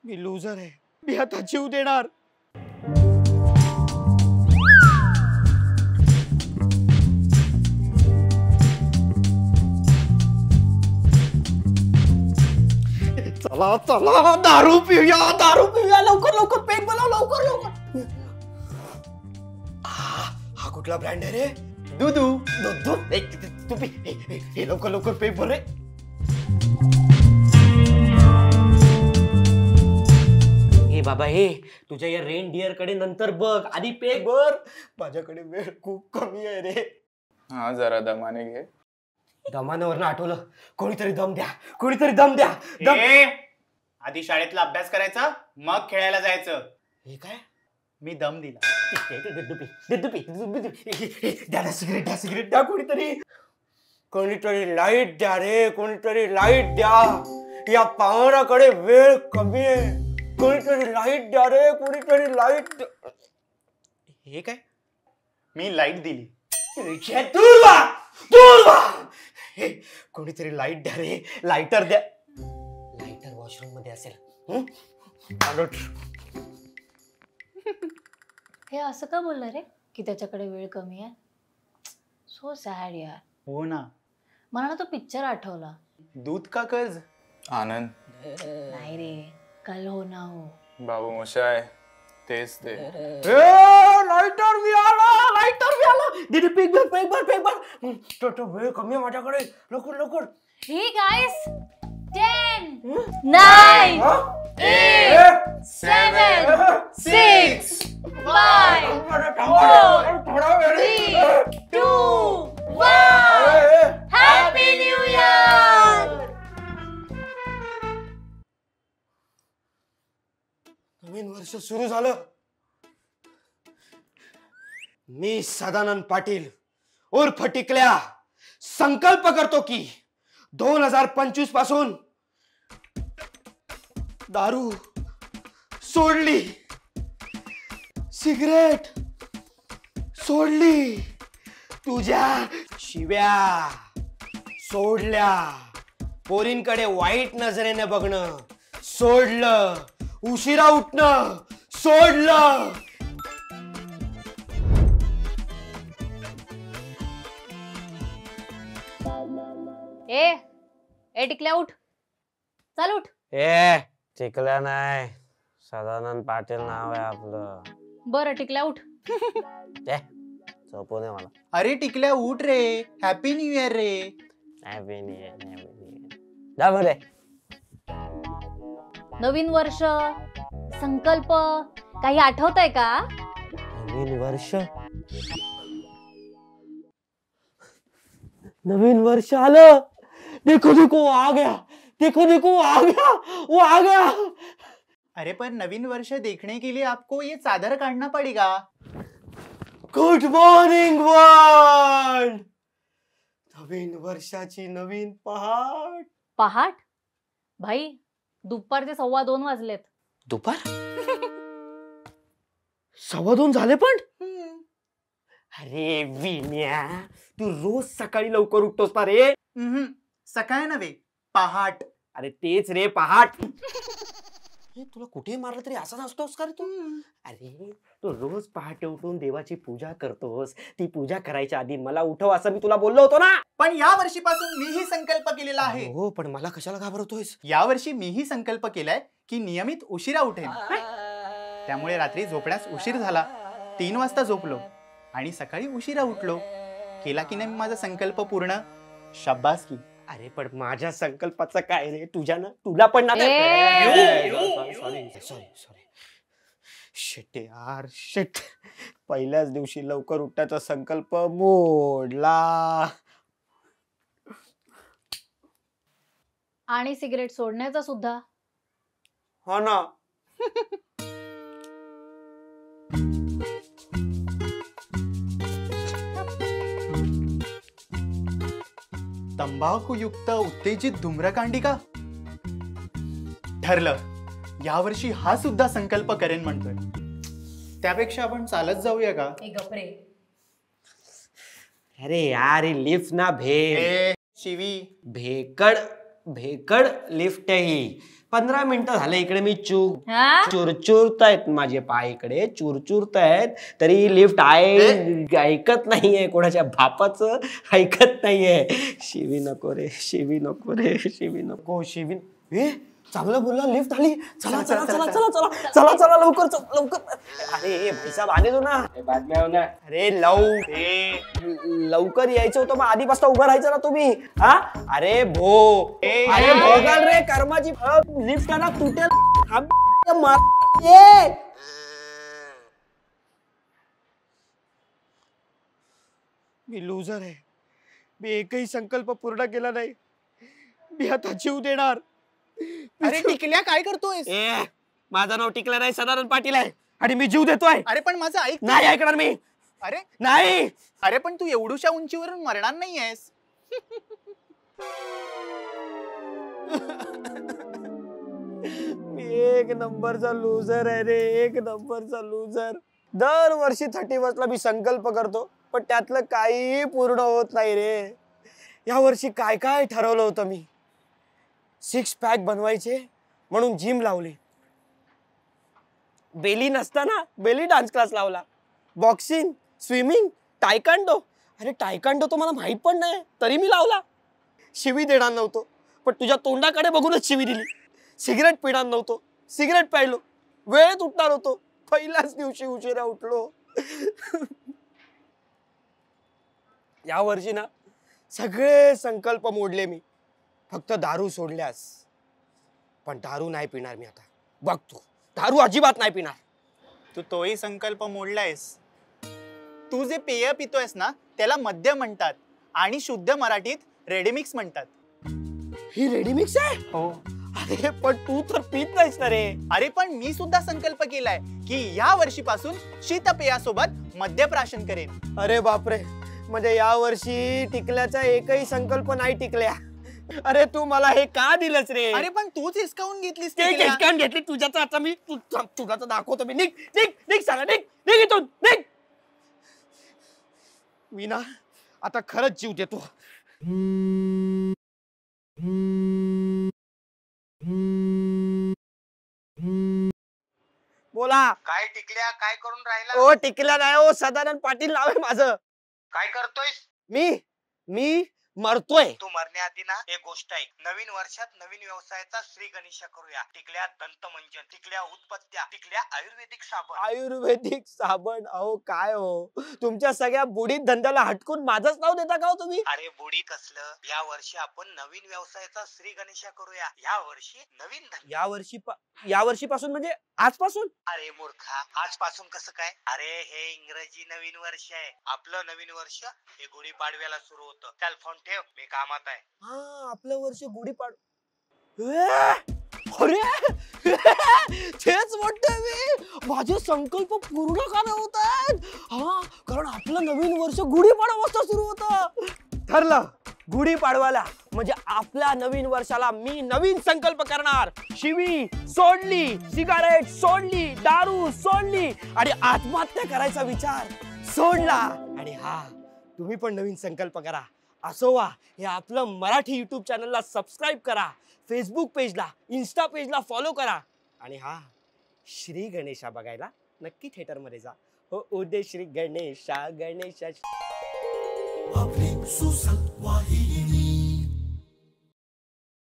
मी loser आहे, मी आता जीव देणार. चला चला दारू पिऊया लवकर लवकर पेट बनव लवकर लवकर. हा कुठला ब्रँड आहे रे? दूधू तू पी हे लवकर लवकर पेट भर रे. हे बाबा हे तुझ्या या रेनडियर कडे नंतर बघ, आधी पेट भर. माझ्याकडे वेळ खूप कमी आहे रे. हा जरा दमाने घे. दमानावरनं आठवलं, कोणीतरी दम द्या, कोणीतरी दम द्या. आधी शाळेतला अभ्यास करायचा, मग खेळायला जायचं. हे काय? मी दम दिला. द्या सिगरेट द्या कोणीतरी. कोणीतरी लाईट द्या रे, कोणीतरी लाईट द्या. या पाहुण्याकडे वेळ कमी आहे. कोणीतरी लाईट द्या रे, कोणीतरी लाईट. हे काय? मी लाईट दिली. दूर वा. हे कोणीतरी लाईट द्या रे, लायटर द्या. लायटर वॉशरूम मध्ये असेल. हे असं का बोलला रे की त्याच्याकडे वेळ कमी आहे? सो सॅड यार. हो ना. मला ना तो पिक्चर आठवला. दूध का कर्ज. आनंद. नाही रे, कल हो ना हो. बाबू मोशाय तेच ते. लायटर मी आला. दीदी पेक भर. तो वेळ कमी आहे माझ्याकडे. लवकर. Hey guys, 10 9 8 7 6 5 4 3 2 1 happy new year. नवीन वर्ष सुरू झालं. मी सदानंद पाटील उर्फ टिकल्या संकल्प करतो की 2025 पासून दारू सोडली, सिगरेट सोडली, तुझ्या शिव्या सोडल्या, पोरींकडे वाईट नजरेने बघणं सोडलं, उशिरा उठणं सोडलं. ए टिकल्या उठ, चल उठ. ए टिकल्या नाही, सदानंद पाटील नाव आहे आपलं. बरं टिकल्या उठ. झोपू दे मला. अरे टिकल्या उठ रे, हॅपी न्यू इयर रे. Happy new year. जा बरे. नवीन वर्ष, संकल्प काही आठवतंय का? नवीन वर्ष, नवीन वर्ष आलं. देखो वो आ गया. वो आ गया. अरे पर नवीन वर्ष देखने के लिए आपको ये चादर काटना पड़ेगा. Good morning world. नवीन वर्षाची नवीन पहाट. भाई दुपारचे 2:15 वाजलेत. दुपार 2:15 झाले पण. अरे विन्या, तू रोज सकाळी लवकर उठतोस ना रे? सकाळ नव्हे, पहाट. अरे तेच रे, पहाट. तुला कुठे मारलं तरी असाच असतोस का रे तू? अरे तू रोज पहाटे उठून देवाची पूजा करतोस. ती पूजा करायच्या आधी मला उठव असं मी तुला बोललो होतो ना. पण या वर्षीपासून मीही संकल्प केलेला आहे. हो, पण मला कशाला घाबरतोयस? या वर्षी मीही संकल्प केलाय की नियमित उशिरा उठेन. त्यामुळे रात्री झोपण्यास उशीर झाला, 3 वाजता झोपलो आणि सकाळी उशिरा उठलो. केला की नाही माझा संकल्प पूर्ण? शाबासकी. अरे पण माझ्या संकल्पाचं काय रे? तुला पण ना. सॉरी शिट यार, शिट. पहिल्याच दिवशी लवकर उठण्याचा संकल्प मोडला. आणि सिगरेट सोडण्याचा सुद्धा. हो ना. तंबाखूयुक्त उत्तेजित धूम्रकांडी का? ठरलं, यावर्षी हा सुद्धा संकल्प करेन म्हणतोय. त्यापेक्षा आपण चालत जाऊया का? अरे यार लिफ्ट ना भेळ शिवी भेकड भेकड लिफ्ट ही 15 मिनिटं झाले इकडे मी हा? चुरचुरतायत माझे पाय इकडे चुरचुरतायत तरी लिफ्ट आहे ऐकत नाहीये कोणाच्या बापाचं ऐकत नाहीये. शिवी नको रे शिवी नको रे शिवी नको शिवी. चांगलं बोलला लिफ्ट आली. चला चला चला चला चला चला चला लवकर लवकर. अरे भाईसाहेब आले तू ना बातम्या. अरे लवकर यायचं होतं मग आधीपासून उभं राहायचं ना तुम्ही. हा अरे अरे भोगाल रे कर्माची लिफ्ट ना तुटेल. मी लुझर आहे. मी एकही संकल्प पूर्ण केला नाही. मी आता जीव देणार. अरे टिकल्या काय करतोय? माझं नाव टिकलं नाही सदानंद पाटील आहे आणि मी जीव देतोय. अरे पण माझं ऐक. नाही ऐकणार मी. अरे नाही. अरे पण तू एवढूशा उंचीवरून मरणार नाहीयेस. मी एक नंबरचा लुझर आहे रे. एक नंबरचा लुझर. दरवर्षी 31 ला मी संकल्प करतो पण त्यातलं काही पूर्ण होत नाही रे. या वर्षी काय काय ठरवलं होतं मी. 6 पॅक बनवायचे म्हणून जिम लावली. बेली नसताना बेली डान्स क्लास लावला. Boxing swimming taekwondo. अरे टायकांडो तो मला माहित पण नाही तरी मी लावला. शिवी देणार नव्हतो पण तुझ्या तोंडाकडे बघूनच शिवी दिली. सिगरेट पिणार नव्हतो सिगरेट प्यायलो. वेळेत उठणार होतो पहिल्याच दिवशी उशिरा उठलो. या वर्षी ना सगळे संकल्प मोडले मी फक्त दारू सोडल्यास. पण दारू नाही पिणार मी आता. बघ तू दारू अजिबात नाही पिणार. तू तोही संकल्प मोडलायस. तू जे पेय पितोयस ना त्याला मद्य म्हणतात आणि शुद्ध मराठीत रेडीमिक्स म्हणतात. ही रेडीमिक्स आहे. हो. अरे पण तू तर पित नाहीस ना रे. अरे पण मी सुद्धा संकल्प केलाय की या वर्षीपासून शीतपेयासोबत मद्यप्राशन करेन. अरे बापरे म्हणजे या वर्षी टिकल्याचा एकही संकल्प नाही टिकल्या. अरे तू मला हे का दिलंस रे. अरे पण तूच हिसकावून घेतलीस. हिसकावून घेतली तुझ्याच आता मी तुझ्याच दाखवतो मी. निघ निघ निघ सांगा निघ निघ इथून निघ. मी ना आता खरंच जीव देतो. बोला. काय टिकल्या काय करून राहिला? ओ टिकल्या नाही ओ सदानंद पाटील नाव आहे माझं. काय करतोयस? मी मरतोय. तू मरण्याआधी ना एक गोष्ट ऐक. नवीन वर्षात नवीन व्यवसायाचा श्री गणेशा करूया. टिकल्या दंतमंजन टिकल्या उत्पत्त्या टिकल्या आयुर्वेदिक साबण. आयुर्वेदिक साबण. अहो काय हो तुमच्या सगळ्या बुडीत धंद्याला हटकून माझंच नाव देता का हो तुम्ही. अरे बुडी कसलं. या वर्षी आपण नवीन व्यवसायाचा श्री गणेशा करूया. या वर्षी नवीन धंदा. या वर्षीपासून म्हणजे आजपासून. अरे मूर्खा आजपासून कसं काय. अरे हे इंग्रजी नवीन वर्ष आहे. आपलं नवीन वर्ष हे गुढीपाडव्याला सुरू होतं. चल फोन ठेव मी कामात आहे. हा आपलं वर्ष अरे तेच म्हणतोय मी. माझे संकल्प पूर्ण का होत आहेत. हा कारण आपलं नवीन वर्ष गुढीपाडवा सुरू होतं. ठरलं गुढीपाडवाला म्हणजे आपल्या नवीन वर्षाला मी नवीन संकल्प करणार. शिवी सोडली सिगारेट सोडली दारू सोडली आणि आत्महत्या करायचा विचार सोडला. आणि हा तुम्ही पण नवीन संकल्प करा. असो वा हे आपलं मराठी युट्यूब चॅनलला सबस्क्राईब करा. फेसबुक पेजला इन्स्टा पेजला फॉलो करा. आणि हा श्री गणेशा बघायला नक्की थिएटर मध्ये जा. हो उदय श्री गणेशा गणेशा.